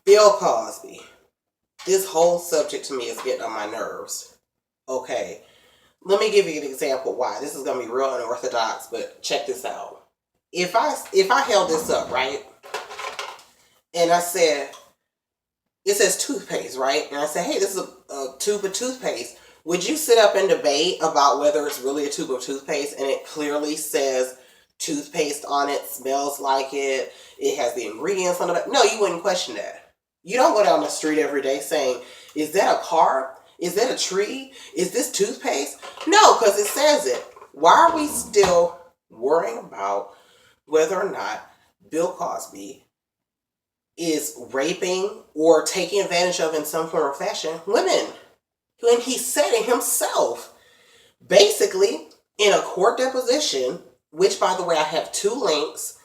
Bill Cosby. This whole subject to me is getting on my nerves. Okay, let me give you an example why. This is gonna be real unorthodox, but check this out. If I held this up, right, and I said it says toothpaste, right, and I said, hey, this is a tube of toothpaste. Would you sit up and debate about whether it's really a tube of toothpaste and it clearly says toothpaste on it, smells like it has the ingredients on it? No, you wouldn't question that. You don't go down the street every day saying, is that a car? Is that a tree? Is this toothpaste? No, because it says it. Why are we still worrying about whether or not Bill Cosby is raping or taking advantage of in some form or fashion women? When he said it himself, basically in a court deposition, which by the way, I have two links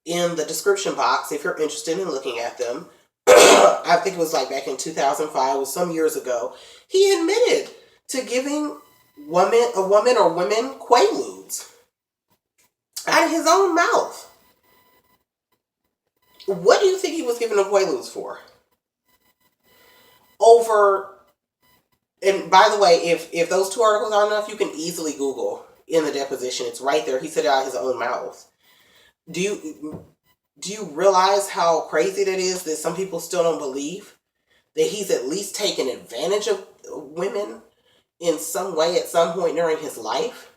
in the description box if you're interested in looking at them. I think it was like back in 2005, it was some years ago. He admitted to giving a woman or women quaaludes out of his own mouth. What do you think he was giving the quaaludes for? Over, and by the way, if those two articles aren't enough, you can easily Google in the deposition. It's right there. He said it out of his own mouth. Do you realize how crazy that is, that some people still don't believe that he's at least taken advantage of women in some way at some point during his life?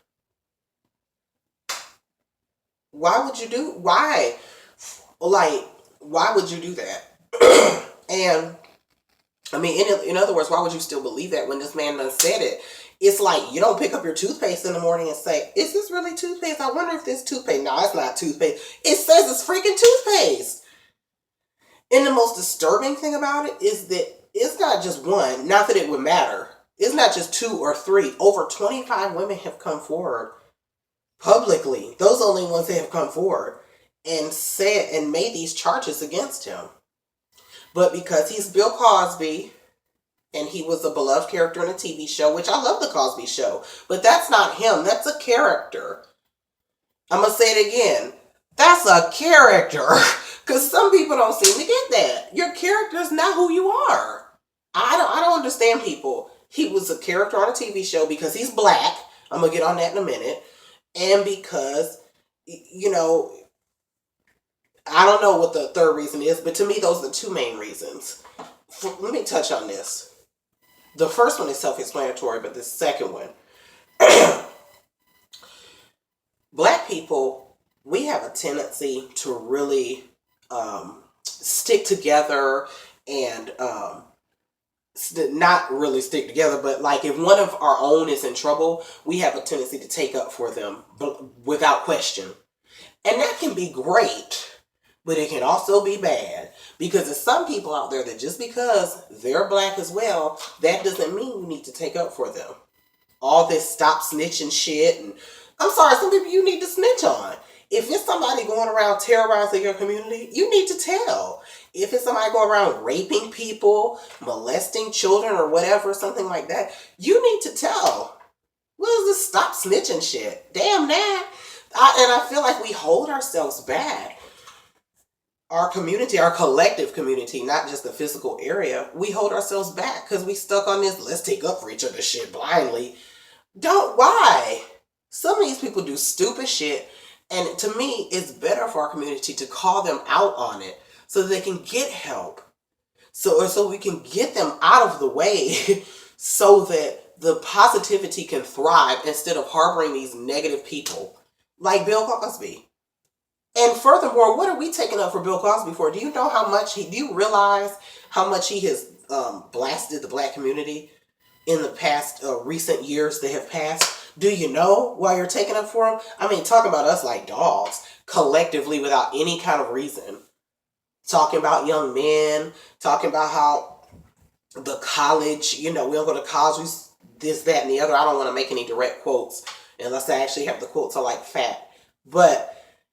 Why would you do, why? Like, why would you do that? And, I mean, in other words, why would you still believe that when this man done said it? It's like, you don't pick up your toothpaste in the morning and say, is this really toothpaste? I wonder if this toothpaste. No, it's not toothpaste. It says it's freaking toothpaste. And the most disturbing thing about it is that it's not just one, not that it would matter. It's not just two or three. Over 25 women have come forward publicly. Those are the only ones that have come forward and said and made these charges against him. But because he's Bill Cosby, and he was a beloved character in a TV show, which I love the Cosby Show, but that's not him. That's a character. I'm going to say it again. That's a character. Because some people don't seem to get that. Your character is not who you are. I don't understand people. He was a character on a TV show because he's black. I'm going to get on that in a minute. And because, you know, I don't know what the third reason is, but to me, those are the two main reasons. Let me touch on this. The first one is self-explanatory, but the second one, black people, we have a tendency to really stick together and not really stick together, but like if one of our own is in trouble, we have a tendency to take up for them without question. And that can be great, but it can also be bad. Because there's some people out there that just because they're black as well, that doesn't mean you need to take up for them. All this stop snitching shit, and I'm sorry, some people you need to snitch on. If it's somebody going around terrorizing your community, you need to tell. If it's somebody going around raping people, molesting children or whatever, something like that, you need to tell. What is this stop snitching shit? Damn that. And I feel like we hold ourselves back. Our community, our collective community, not just the physical area, we hold ourselves back because we stuck on this, let's take up for each other shit blindly. Why? Some of these people do stupid shit, and to me, it's better for our community to call them out on it so they can get help. So we can get them out of the way so that the positivity can thrive instead of harboring these negative people like Bill Cosby. And furthermore, what are we taking up for Bill Cosby for? Do you know how much do you realize how much he has blasted the black community in the past recent years that have passed? Do you know why you're taking up for him? I mean, talking about us like dogs, collectively without any kind of reason. Talking about young men, talking about how the college, we don't go to college, this, that, and the other. I don't want to make any direct quotes unless I actually have the quotes I like fat. But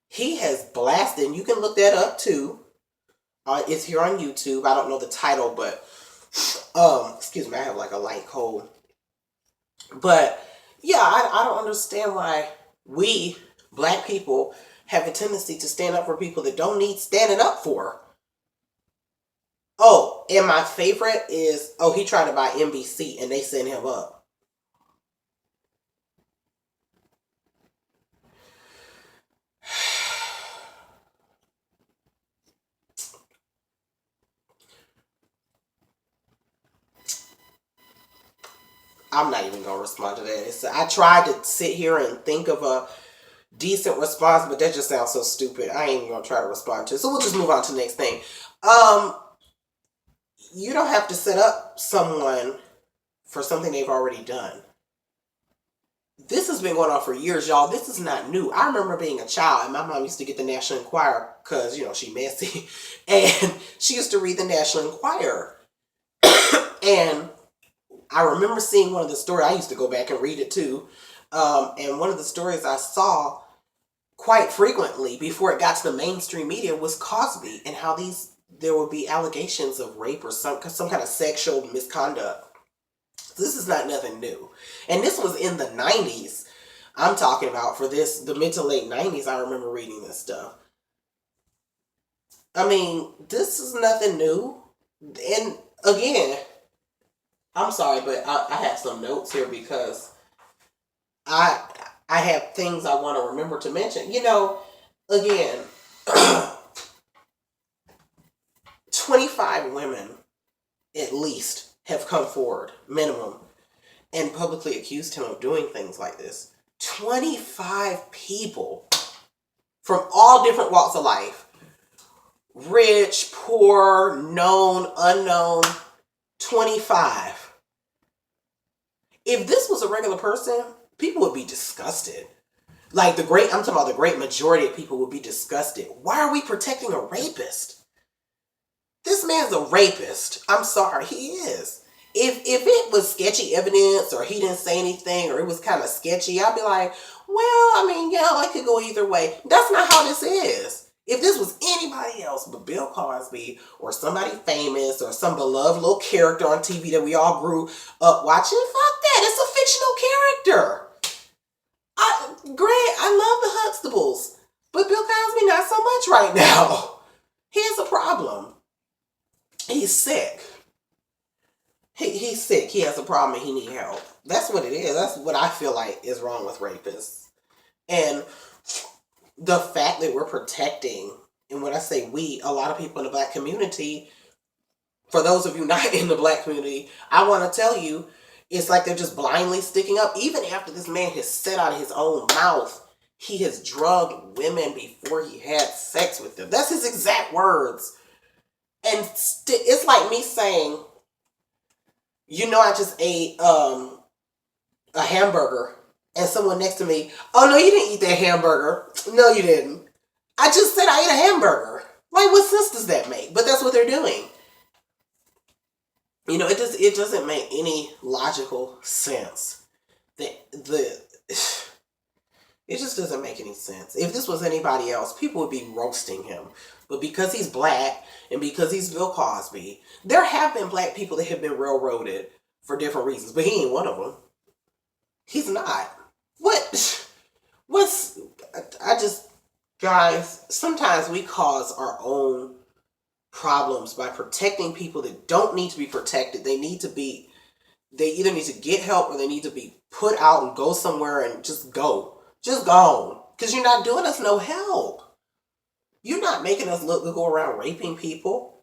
he has blasted, and you can look that up too. It's here on YouTube. I don't know the title, but excuse me, I have like a light cold. But yeah, I don't understand why we black people have a tendency to stand up for people that don't need standing up for. Oh, and my favorite is, oh, he tried to buy NBC and they sent him up. I'm not even gonna respond to that. I tried to sit here and think of a decent response, but that just sounds so stupid. I ain't even gonna try to respond to it. So we'll just move on to the next thing. Um, you don't have to set up someone for something they've already done. This has been going on for years, y'all. This is not new. I remember being a child, and my mom used to get the National Enquirer because, she messy. And she used to read the National Enquirer. And I remember seeing one of the stories. I used to go back and read it too. And one of the stories I saw quite frequently before it got to the mainstream media was Cosby and how there would be allegations of rape or some kind of sexual misconduct. This is not nothing new. And this was in the 90s. I'm talking about the mid to late 90s. I remember reading this stuff. I mean, this is nothing new. And again, I'm sorry, but I have some notes here because I have things I want to remember to mention. Again, 25 women at least have come forward, minimum, and publicly accused him of doing things like this. 25 people from all different walks of life. Rich, poor, known, unknown. 25. If this was a regular person, people would be disgusted. I'm talking about the great majority of people would be disgusted. Why are we protecting a rapist? This man's a rapist. I'm sorry, he is. If it was sketchy evidence or he didn't say anything or it was kind of sketchy, I'd be like, well, it could go either way. That's not how this is. If this was anybody else but Bill Cosby or somebody famous or some beloved little character on TV that we all grew up watching, fuck that. It's a fictional character. I love the Huxtables, but Bill Cosby not so much right now. He has a problem. He's sick. He's sick. He has a problem and he needs help. That's what it is. That's what I feel like is wrong with rapists. And the fact that we're protecting, and when I say we, a lot of people in the black community, for those of you not in the black community, I want to tell you, it's like they're just blindly sticking up. Even after this man has said out of his own mouth, he has drugged women before he had sex with them. That's his exact words. And it's like me saying, I just ate a hamburger, and someone next to me, oh no, you didn't eat that hamburger. No, you didn't. I just said I ate a hamburger. Like, what sense does that make? But that's what they're doing. It doesn't make any logical sense. It just doesn't make any sense. If this was anybody else, people would be roasting him. But because he's black and because he's Bill Cosby, there have been black people that have been railroaded for different reasons, but he ain't one of them. He's not. Guys, sometimes we cause our own problems by protecting people that don't need to be protected. They either need to get help or they need to be put out and go somewhere and just go. Just go. Because you're not doing us no help. You're not making us go around raping people.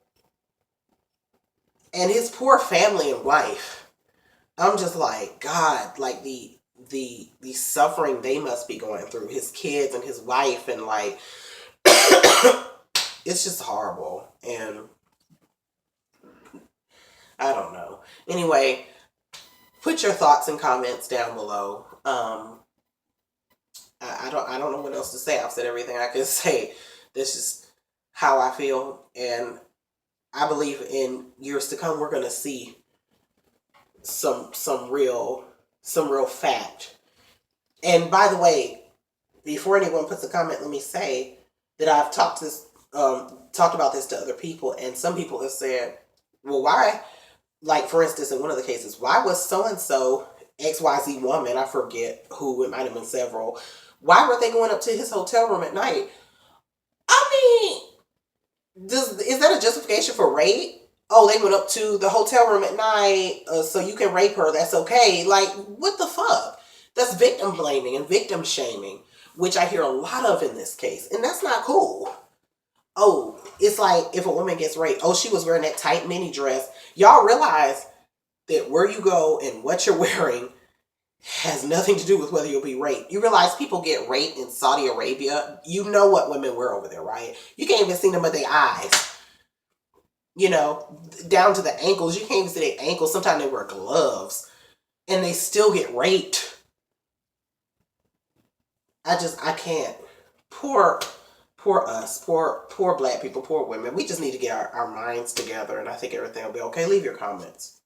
And his poor family and wife. I'm just like, God, like the suffering they must be going through. His kids and his wife and it's just horrible. And I don't know. Anyway, put your thoughts and comments down below. I don't know what else to say. I've said everything I can say. This is how I feel, and I believe in years to come we're gonna see some real fact. And by the way, before anyone puts a comment, let me say that I've talked about this to other people, and some people have said, well, why, like for instance in one of the cases, why was so-and-so XYZ woman, I forget who, it might have been several, why were they going up to his hotel room at night? I mean, is that a justification for rape? oh, they went up to the hotel room at night, so you can rape her. That's okay. Like, what the fuck? That's victim blaming and victim shaming, which I hear a lot of in this case. And that's not cool. Oh, it's like if a woman gets raped, oh, she was wearing that tight mini dress. Y'all realize that where you go and what you're wearing has nothing to do with whether you'll be raped. You realize people get raped in Saudi Arabia. You know what women wear over there, right? You can't even see them with their eyes. You know, down to the ankles. You can't even see their ankles. Sometimes they wear gloves and they still get raped. I can't. Poor, poor us. Poor black people. Poor women. We just need to get our minds together, and I think everything will be okay. Leave your comments.